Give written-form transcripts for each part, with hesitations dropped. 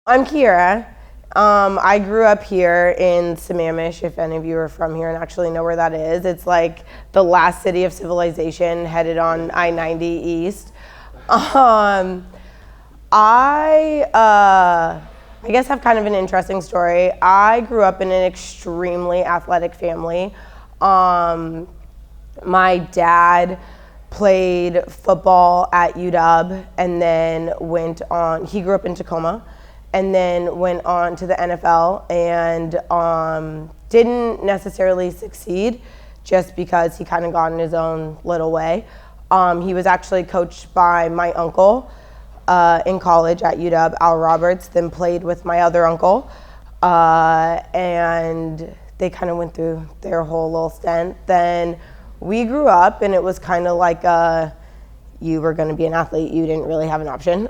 I'm Kiara. I grew up here in Sammamish, if any of you are from here and actually know where that is. It's like the last city of civilization headed on I-90 East. I guess have kind of an interesting story. I grew up in an extremely athletic family. My dad played football at UW and then he grew up in Tacoma, and then went on to the NFL and didn't necessarily succeed just because he kind of got in his own little way. He was actually coached by my uncle in college at UW, Al Roberts, then played with my other uncle. And they kind of went through their whole little stint. Then we grew up and it was kind of like you were gonna be an athlete, you didn't really have an option.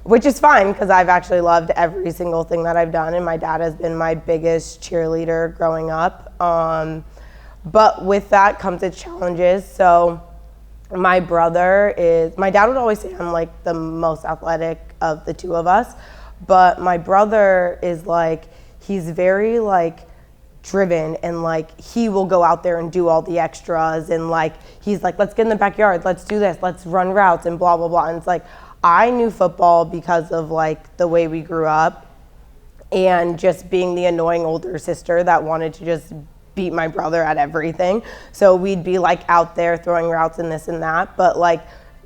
Which is fine because I've actually loved every single thing that I've done, and my dad has been my biggest cheerleader growing up. But with that comes its challenges. So my dad would always say I'm like the most athletic of the two of us, but my brother is like, he's very like driven, and like he will go out there and do all the extras, and like he's like, let's get in the backyard, let's do this, let's run routes and blah blah blah. And it's like, I knew football because of like the way we grew up and just being the annoying older sister that wanted to just beat my brother at everything. So we'd be like out there throwing routes and this and that, but like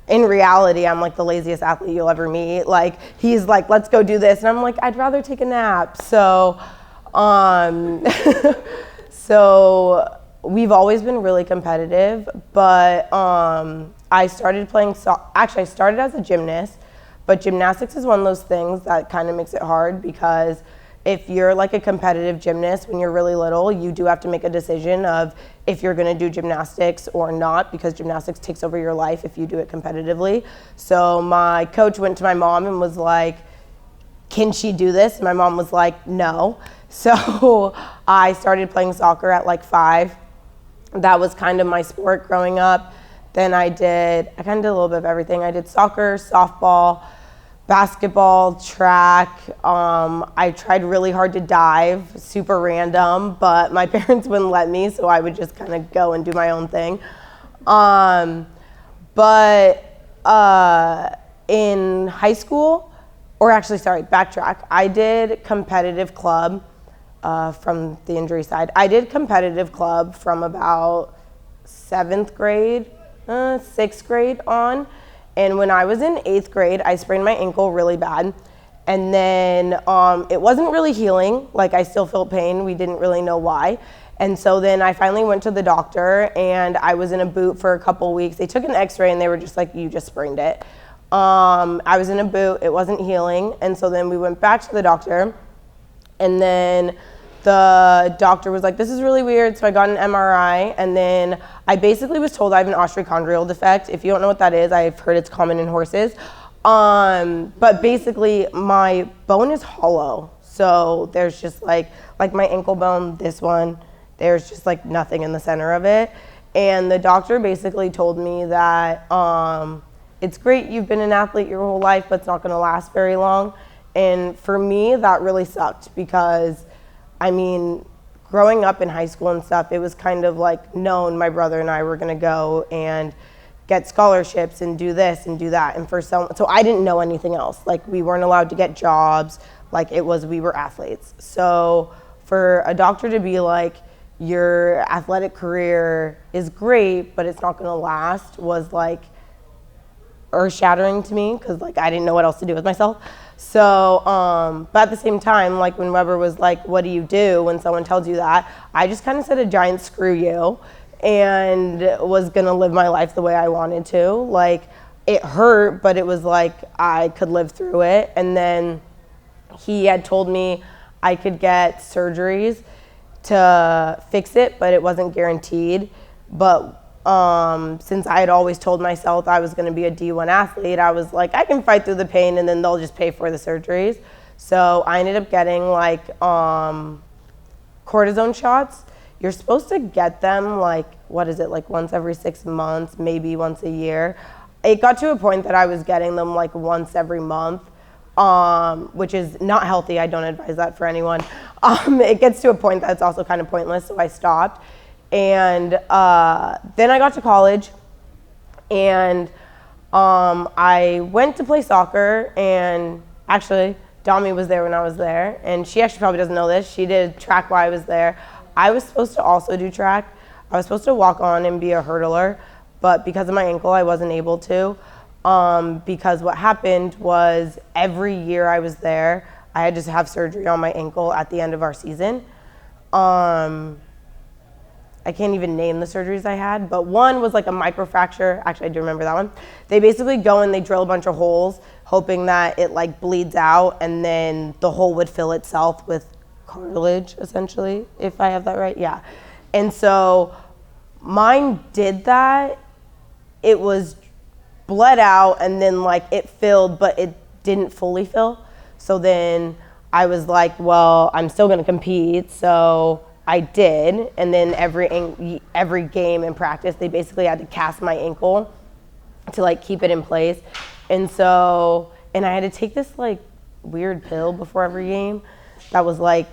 in reality I'm like the laziest athlete you'll ever meet. Like he's like, let's go do this, and I'm like, I'd rather take a nap. So so we've always been really competitive, but I started playing actually I started as a gymnast, but gymnastics is one of those things that kind of makes it hard, because if you're like a competitive gymnast when you're really little, you do have to make a decision of if you're gonna do gymnastics or not, because gymnastics takes over your life if you do it competitively. So my coach went to my mom and was like, can she do this? And my mom was like, no. So I started playing soccer at like 5. That was kind of my sport growing up. Then I kind of did a little bit of everything. I did soccer, softball, basketball, track. I tried really hard to dive, super random, but my parents wouldn't let me, so I would just kind of go and do my own thing. In high school, or actually, sorry, backtrack. I did competitive club from the injury side. I did competitive club from about 7th grade, 6th grade on. And when I was in 8th grade, I sprained my ankle really bad. And then it wasn't really healing. Like I still felt pain. We didn't really know why. And so then I finally went to the doctor, and I was in a boot for a couple weeks. They took an x-ray and they were just like, you just sprained it. I was in a boot, it wasn't healing. And so then we went back to the doctor, and then the doctor was like, this is really weird. So I got an MRI, and then I basically was told I have an osteochondrial defect. If you don't know what that is, I've heard it's common in horses. But basically my bone is hollow. So there's just like my ankle bone, this one, there's just like nothing in the center of it. And the doctor basically told me that it's great, you've been an athlete your whole life, but it's not gonna last very long. And for me, that really sucked, because I mean, growing up in high school and stuff, it was kind of like known my brother and I were gonna go and get scholarships and do this and do that. And so I didn't know anything else. Like we weren't allowed to get jobs. Like we were athletes. So for a doctor to be like, your athletic career is great, but it's not gonna last, was like earth-shattering to me, because like I didn't know what else to do with myself. So, but at the same time, like when Weber was like, what do you do when someone tells you that? I just kind of said a giant screw you, and was gonna live my life the way I wanted to. Like it hurt, but it was like I could live through it. And then he had told me I could get surgeries to fix it, but it wasn't guaranteed. But since I had always told myself I was going to be a D1 athlete, I was like, I can fight through the pain, and then they'll just pay for the surgeries. So I ended up getting like cortisone shots. You're supposed to get them like, what is it, like once every 6 months, maybe once a year. It got to a point that I was getting them like once every month. which is not healthy. I don't advise that for anyone. It gets to a point that's also kind of pointless, so I stopped. And then I got to college, and I went to play soccer, and actually Dami was there when I was there, and she actually probably doesn't know this. She did track while I was there. I was supposed to also do track. I was supposed to walk on and be a hurdler, but because of my ankle, I wasn't able to. Because what happened was every year I was there, I had to have surgery on my ankle at the end of our season. I can't even name the surgeries I had, but one was like a microfracture. Actually, I do remember that one. They basically go and they drill a bunch of holes, hoping that it like bleeds out, and then the hole would fill itself with cartilage, essentially, if I have that right. Yeah. And so mine did that. It was bled out, and then like it filled, but it didn't fully fill. So then I was like, well, I'm still gonna compete. So I did, and then every game in practice, they basically had to cast my ankle to like keep it in place. And so, and I had to take this like weird pill before every game that was like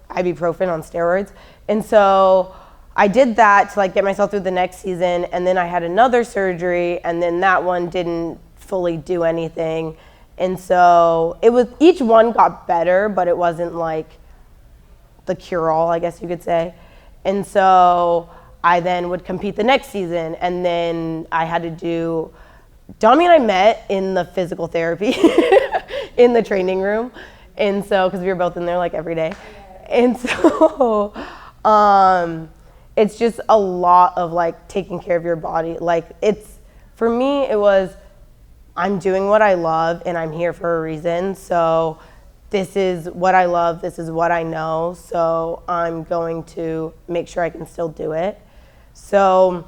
ibuprofen on steroids. And so I did that to like get myself through the next season, and then I had another surgery, and then that one didn't fully do anything. And so it was, each one got better, but it wasn't like the cure-all, I guess you could say. And so I then would compete the next season, and then I had to do, Dami and I met in the physical therapy in the training room. And so, because we were both in there like every day. And so it's just a lot of like taking care of your body. Like it's, for me, it was, I'm doing what I love and I'm here for a reason. So this is what I love, this is what I know, so I'm going to make sure I can still do it. So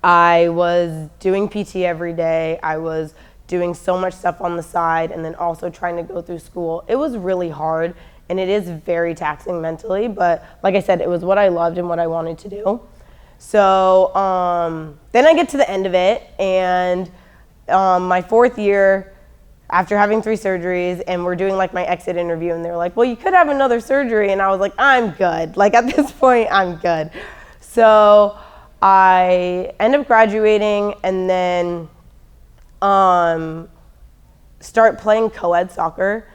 I was doing PT every day. I was doing so much stuff on the side, and then also trying to go through school. It was really hard, and it is very taxing mentally, but like I said, it was what I loved and what I wanted to do. So then I get to the end of it, and my fourth year, after having 3 surgeries, and we're doing like my exit interview, and they're like, well, you could have another surgery. And I was like, I'm good. Like at this point, I'm good. So I end up graduating, and then start playing co-ed soccer.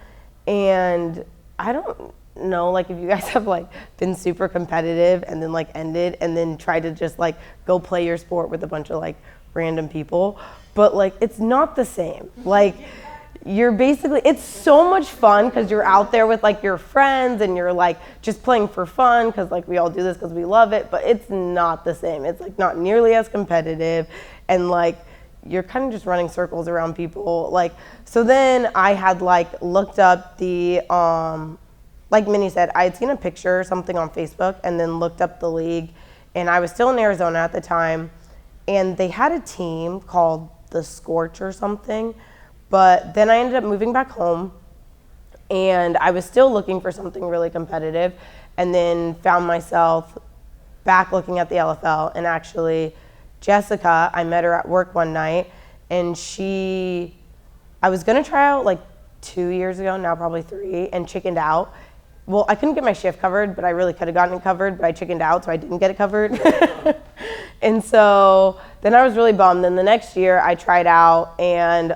And I don't know, like if you guys have like been super competitive and then like ended and then tried to just like go play your sport with a bunch of like random people, but like it's not the same. Like you're basically, it's so much fun because you're out there with like your friends and you're like just playing for fun because like we all do this because we love it, but it's not the same. It's like not nearly as competitive, and like you're kind of just running circles around people. Like, so then I had like looked up the, like Minnie said, I had seen a picture or something on Facebook, and then looked up the league, and I was still in Arizona at the time, and they had a team called the Scorch or something. But then I ended up moving back home, and I was still looking for something really competitive, and then found myself back looking at the LFL. And actually, Jessica, I met her at work one night, and I was gonna try out like 2 years ago, now probably 3, and chickened out. Well, I couldn't get my shift covered, but I really could have gotten it covered, but I chickened out, so I didn't get it covered. And so then I was really bummed. Then the next year I tried out, and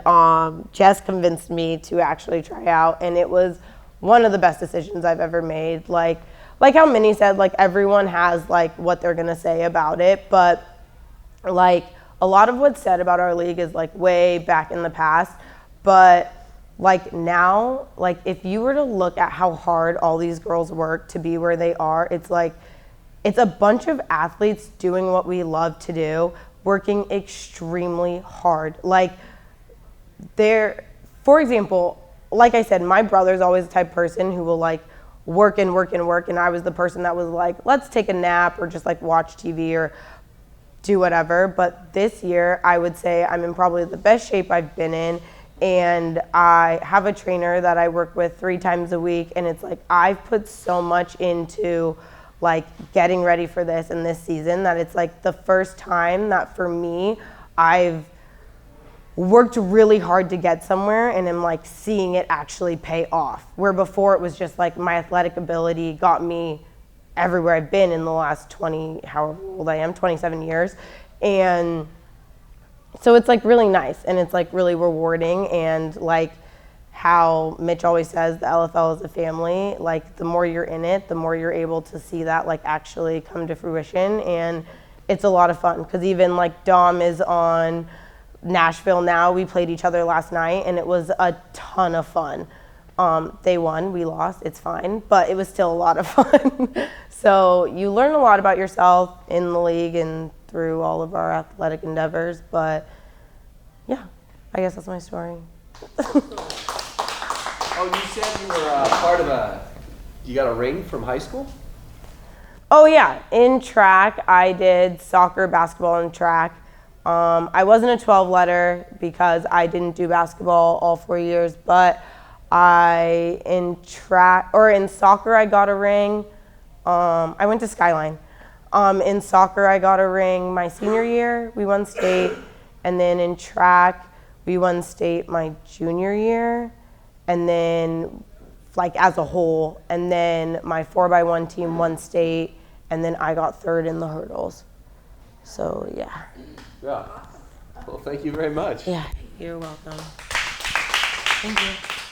Jess convinced me to actually try out, and it was one of the best decisions I've ever made. Like how Minnie said, like everyone has like what they're gonna say about it, but like a lot of what's said about our league is like way back in the past. But like now, like if you were to look at how hard all these girls work to be where they are, it's like, it's a bunch of athletes doing what we love to do, working extremely hard. Like for example, like I said, my brother's always the type of person who will like work and work and work, and I was the person that was like, let's take a nap or just like watch TV or do whatever. But this year, I would say I'm in probably the best shape I've been in, and I have a trainer that I work with 3 times a week, and it's like I've put so much into like getting ready for this and this season that it's like the first time that for me I've worked really hard to get somewhere and am like seeing it actually pay off. Where before it was just like my athletic ability got me everywhere I've been in the last however old I am, 27 years. And so it's like really nice and it's like really rewarding, and like how Mitch always says, the LFL is a family. Like the more you're in it, the more you're able to see that like actually come to fruition, and it's a lot of fun because even like Dom is on Nashville now. We played each other last night and it was a ton of fun. They won, we lost, it's fine, but it was still a lot of fun. So you learn a lot about yourself in the league and through all of our athletic endeavors, but yeah, I guess that's my story. Oh, you said you were part of you got a ring from high school? Oh yeah, in track, I did soccer, basketball, and track. I wasn't a 12 letter because I didn't do basketball all 4 years, but in soccer I got a ring. I went to Skyline. In soccer I got a ring my senior year, we won state, and then in track we won state my junior year, and then like as a whole, and then my 4x1 team won state, and then I got third in the hurdles. So yeah. Yeah. Well, thank you very much. Yeah, you're welcome. Thank you.